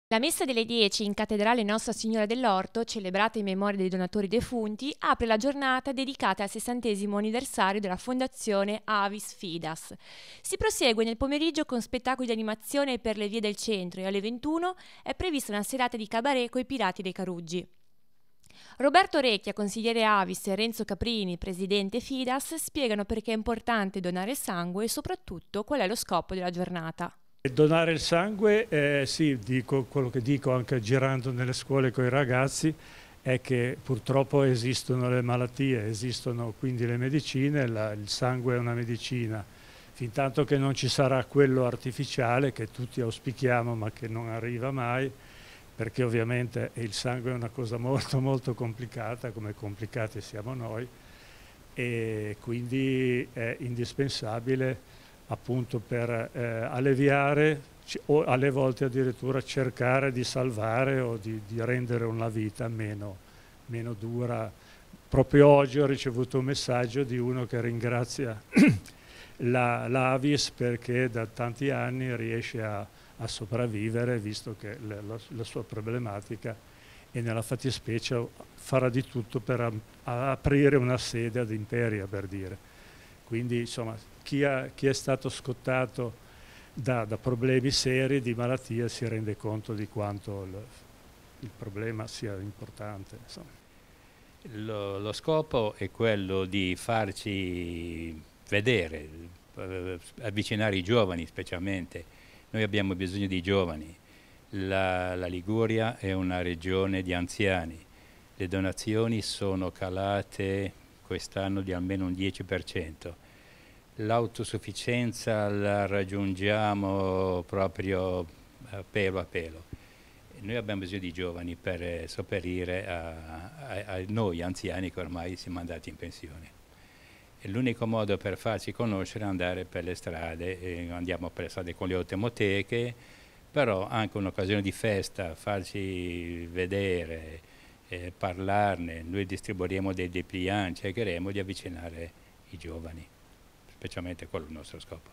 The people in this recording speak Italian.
La messa delle 10 in Cattedrale Nostra Signora dell'Orto, celebrata in memoria dei donatori defunti, apre la giornata dedicata al 60° anniversario della fondazione Avis Fidas. Si prosegue nel pomeriggio con spettacoli di animazione per le vie del centro e alle 21 è prevista una serata di cabaret coi Pirati dei Caruggi. Roberto Recchia, consigliere Avis, e Renzo Caprini, presidente Fidas, spiegano perché è importante donare sangue e soprattutto qual è lo scopo della giornata. Donare il sangue, sì, dico quello che dico anche girando nelle scuole con i ragazzi, è che purtroppo esistono le malattie, esistono quindi le medicine, il sangue è una medicina. Fintanto che non ci sarà quello artificiale che tutti auspichiamo ma che non arriva mai, perché ovviamente il sangue è una cosa molto molto complicata, come complicati siamo noi, e quindi è indispensabile appunto per alleviare o alle volte addirittura cercare di salvare o di rendere una vita meno dura. Proprio oggi ho ricevuto un messaggio di uno che ringrazia l'Avis perché da tanti anni riesce a sopravvivere visto che la sua problematica e nella fattispecie farà di tutto per aprire una sede ad Imperia, per dire. Quindi insomma chi è stato scottato da problemi seri di malattia si rende conto di quanto il problema sia importante. Lo scopo è quello di farci vedere, avvicinare i giovani specialmente. Noi abbiamo bisogno di giovani. La Liguria è una regione di anziani. Le donazioni sono calate quest'anno di almeno un 10%. L'autosufficienza la raggiungiamo proprio a pelo. Noi abbiamo bisogno di giovani per sopperire a noi anziani che ormai siamo andati in pensione. E l'unico modo per farci conoscere è andare per le strade, andiamo per le strade con le automoteche, però anche un'occasione di festa, farci vedere, parlarne. Noi distribuiremo dei dépliant, cercheremo di avvicinare i giovani, specialmente quello è il nostro scopo.